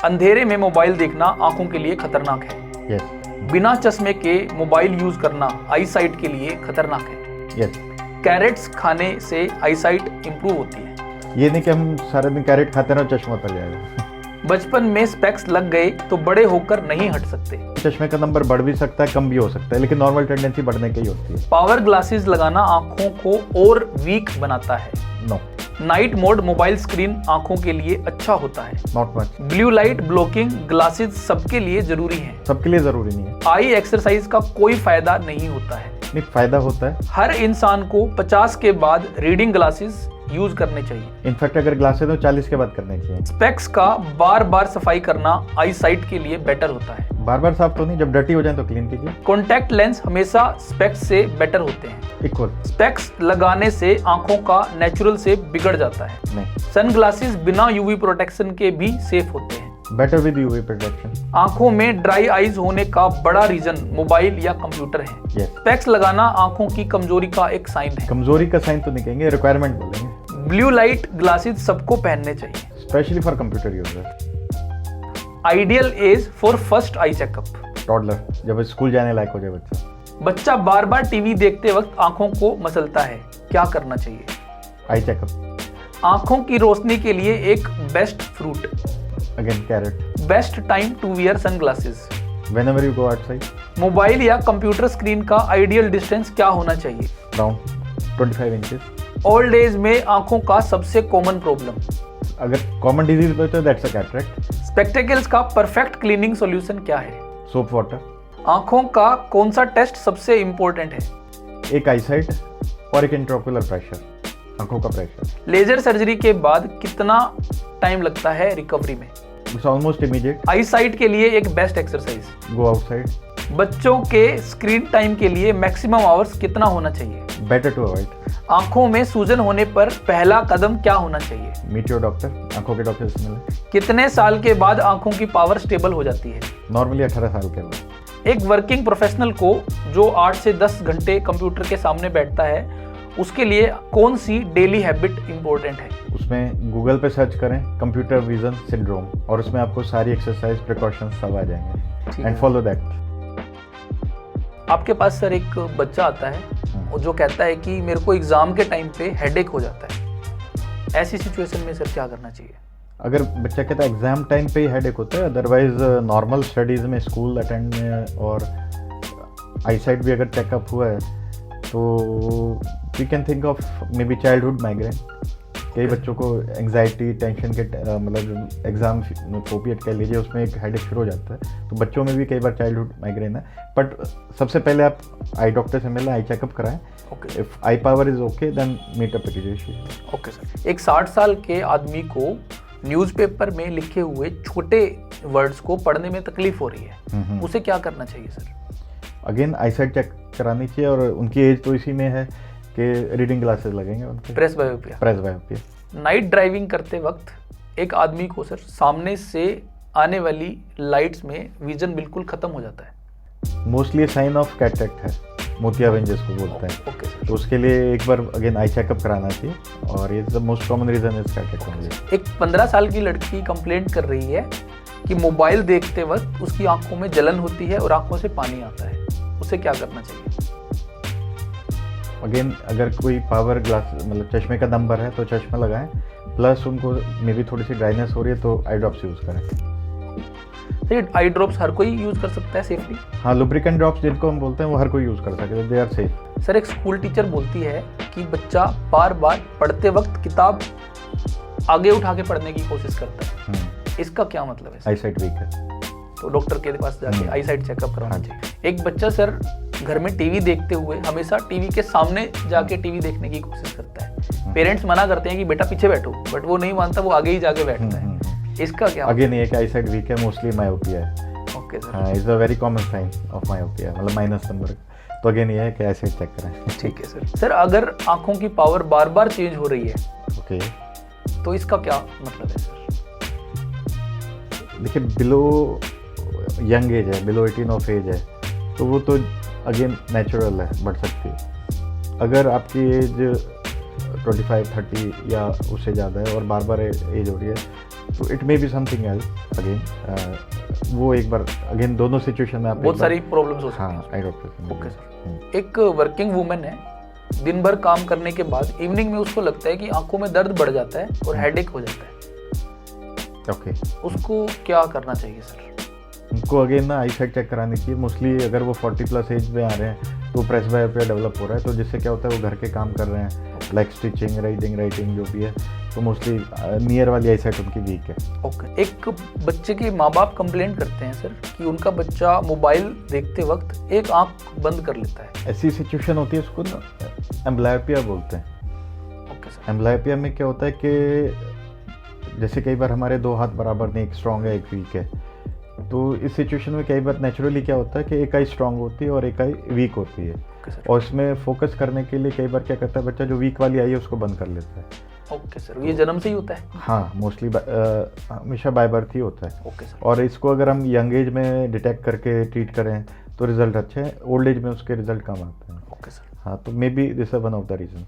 अंधेरे में मोबाइल देखना आंखों के लिए खतरनाक है। यस। बिना चश्मे के मोबाइल यूज करना आई साइट के लिए खतरनाक है। यस। कैरेट्स खाने से आई साइट इंप्रूव होती है। ये नहीं कि हम सारे दिन कैरेट खाते रहो चश्मा उतर जाएगा। बचपन में स्पेक्स लग गए तो बड़े होकर नहीं हट सकते। चश्मे का नंबर बढ़ भी सकता है, कम भी हो सकता है, लेकिन नॉर्मल टेंडेंसी बढ़ने की ही होती है। पावर ग्लासेस लगाना आंखों को और वीक बनाता है। No. Night mode mobile screen आंखों के लिए अच्छा होता है। Not much. Blue light blocking glasses सबके लिए जरूरी है। सबके लिए जरूरी नहीं है। आई एक्सरसाइज का कोई फायदा नहीं होता है। नहीं, फायदा होता है। हर इंसान को 50 के बाद रीडिंग ग्लासेस यूज करने चाहिए। इनफैक्ट अगर ग्लासेस तो 40 के बाद करने चाहिए। स्पेक्स का बार बार सफाई करना आई साइट के लिए बेटर होता है। बार बार साफ तो नहीं, जब डर्टी हो जाए तो क्लीन कीजिए। कॉन्टैक्ट लेंस हमेशा स्पेक्स से बेटर होते हैं। इक्वल। स्पेक्स लगाने से आंखों का नेचुरल से बिगड़ जाता है। नहीं। सनग्लासेस बिना यूवी प्रोटेक्शन के भी सेफ होते हैं। Better with UV protection. आंखों में ड्राई आईज होने का बड़ा रीजन मोबाइल या कंप्यूटर है। Yes. स्पेक्स लगाना आंखों की कमजोरी का एक साइन है। कमजोरी का साइन तो नहीं कहेंगे, रिक्वायरमेंट बोलेंगे। ब्लू लाइट ग्लासेस सबको पहनने चाहिए, specially for computer user. Ideal age for first eye checkup. Toddler, जब स्कूल जाने लायक हो जाए बच्चा। बच्चा बार बार टीवी देखते वक्त आंखों को मसलता है, क्या करना चाहिए? Eye checkup. आंखों की रोशनी के लिए एक best fruit. Again carrot. Best time to wear sunglasses. Whenever you go outside. Mobile या कंप्यूटर स्क्रीन का आइडियल डिस्टेंस क्या होना चाहिए? Around 25 inches. ओल्ड एज में आंखों का सबसे कॉमन प्रॉब्लम। अगर कॉमन डिजीज पे तो दैट्स अ कैटरेक्ट। स्पेक्टेकल्स का परफेक्ट क्लीनिंग सॉल्यूशन क्या है? Soap water. आंखों का कौन सा टेस्ट सबसे इंपॉर्टेंट है? एक आईसाइट और एक इंट्राओक्यूलर प्रेशर, आंखों का प्रेशर। लेजर सर्जरी के बाद कितना टाइम लगता है रिकवरी में? It's almost immediate. I site के लिए एक बेस्ट एक्सरसाइज। Go outside. बच्चों के स्क्रीन टाइम के लिए मैक्सिमम आवर्स कितना होना चाहिए? Better to avoid. आंखों में सूजन होने पर पहला कदम क्या होना चाहिए? मीट योर डॉक्टर, आंखों के डॉक्टर से मिले। कितने साल के बाद आंखों की पावर स्टेबल हो जाती है? नॉर्मली 18 साल के बाद। एक वर्किंग प्रोफेशनल को जो 8 से 10 घंटे कंप्यूटर के सामने बैठता है, उसके लिए कौन सी डेली हैबिट इंपॉर्टेंट है? उसमें गूगल पे सर्च करें कंप्यूटर विजन सिंड्रोम, और उसमें आपको सारी एक्सरसाइज प्रिकॉशंस सब आ जाएंगे एंड फॉलो दैट। आपके पास सर एक बच्चा आता है और जो कहता है कि मेरे को एग्जाम के टाइम पे हेडेक हो जाता है, ऐसी सिचुएशन में सर क्या करना चाहिए? अगर बच्चा कहता है एग्जाम टाइम पे ही हेडेक होता है, अदरवाइज नॉर्मल स्टडीज में, स्कूल अटेंड में और आईसाइट भी अगर चेकअप हुआ है तो we can think of maybe childhood migraine. कई बच्चों को एंग्जाइटी, टेंशन के मतलब एग्जाम फोबिया कह लीजिए, उसमें एक हेडेक शुरू हो जाता है। तो बच्चों में भी कई बार चाइल्डहुड माइग्रेन है, बट सबसे पहले आप आई डॉक्टर से मिलें, आई चेकअप कराएं। Okay. If eye power is okay then meet a paediatrician. Okay sir. एक 60 साल के आदमी को न्यूज़पेपर में लिखे हुए छोटे वर्ड्स को पढ़ने में तकलीफ हो रही है, उसे क्या करना चाहिए सर? अगेन आईसाइट चेक करानी चाहिए, और उनकी एज तो इसी में है कि रीडिंग ग्लासेस लगेंगे उनके। प्रेस बायोपिया। प्रेस बायोपिया। नाइट ड्राइविंग करते वक्त एक आदमी को सर सामने से आने वाली लाइट्स में विजन बिल्कुल खत्म हो जाता है। मोस्टली साइन ऑफ कैटरेक्ट है, मोतियाबिंद जिसको बोलते हैं। Okay sir. तो उसके लिए एक बार अगेन आई चेकअप कराना चाहिए, और ये the most common reason is cataract only. एक 15 साल की लड़की कंप्लेंट कर रही है कि मोबाइल देखते वक्त उसकी आंखों में जलन होती है और आंखों से पानी आता है, उसे क्या करना चाहिए? अगेन अगर कोई पावर ग्लास मतलब चश्मे का नंबर है तो चश्मा लगाएं, प्लस उनको मे बी थोड़ी सी ड्राइनेस हो रही है तो आई ड्रॉप्स यूज़ करें। सर आई ड्रॉप्स हर कोई यूज़ कर सकता है सेफली? हाँ, लुब्रिकेंट ड्रॉप्स जिनको हम बोलते हैं वो हर कोई यूज़ कर सकते हैं, दे आर सेफ। सर एक स्कूल टीचर बोलती है कि बच्चा बार बार पढ़ते वक्त किताब आगे उठा के पढ़ने की कोशिश करता है, इसका क्या मतलब है? आई साइट वीक है तो डॉक्टर के पास जाके आई साइट चेकअप करवाना चाहिए। एक बच्चा सर घर में टीवी देखते हुए हमेशा टीवी के सामने जाके टीवी देखने की कोशिश करता है, पेरेंट्स मना करते हैं कि बेटा पीछे बैठो, बट वो नहीं मानता, वो आगे ही जाके बैठता है, इसका क्या? अगेन ये कि आई साइट वीक है, मोस्टली मायोपिया है। Okay sir. हाँ, is a very common sign of myopia, मतलब माइनस नंबर। तो अगेन ये है कि आई साइट चेक करें। ठीक है सर। सर अगर आंखों की पावर बार बार चेंज हो रही है, ओके, तो इसका क्या मतलब है सर? देखिए, बिलो यंग एज है, बिलो 18 ऑफ एज है, तो वो तो अगेन नेचुरल है, बढ़ सकती है। अगर आपकी एज 25, 30 या उससे ज़्यादा है और बार बार एज हो रही है तो it may be something else again, वो एक बार अगेन दोनों सिचुएशन में आप बहुत सारी प्रॉब्लम्स हो सकती हैं। हाँ, आई डॉक्टर। Okay sir. एक वर्किंग वूमेन है, दिन भर काम करने के बाद इवनिंग में उसको लगता है कि आंखों में दर्द बढ़ जाता है और हेडेक हो जाता है, ओके, उसको क्या करना चाहिए सर? उनको अगेन ना आई साइट चेक करानी चाहिए। मोस्टली अगर वो 40 प्लस एज में आ रहे हैं तो प्रेस बायोपिया डेवलप हो रहा है, तो जिससे क्या होता है वो घर के काम कर रहे हैं लाइक स्टिचिंग, राइटिंग जो भी है, तो मोस्टली नियर वाली आई साइट उनकी वीक है। ओके। एक बच्चे के माँ बाप कंप्लेंट करते हैं सर कि उनका बच्चा मोबाइल देखते वक्त एक आंख बंद कर लेता है। ऐसी सिचुएशन होती है, उसको ना एम्ब्लायोपिया बोलते हैं। Okay sir. एम्ब्लायोपिया में क्या होता है कि जैसे कई बार हमारे दो हाथ बराबर नहीं, एक स्ट्रांग है एक वीक है, तो इस सिचुएशन में कई बार नेचुरली क्या होता है कि एक आई स्ट्रांग होती है और एक आई वीक होती है, और इसमें फोकस करने के लिए कई बार क्या करता है बच्चा, जो वीक वाली आई है उसको बंद कर लेता है। ओके सर, ये जन्म से ही होता है? हाँ, मोस्टली हमेशा बाय बर्थ ही होता है। Okay sir. और इसको अगर हम यंग एज में डिटेक्ट करके ट्रीट करें तो रिजल्ट अच्छे हैं, ओल्ड एज में उसके रिजल्ट कम आते हैं। Okay sir. हाँ, तो maybe this is one of the reason.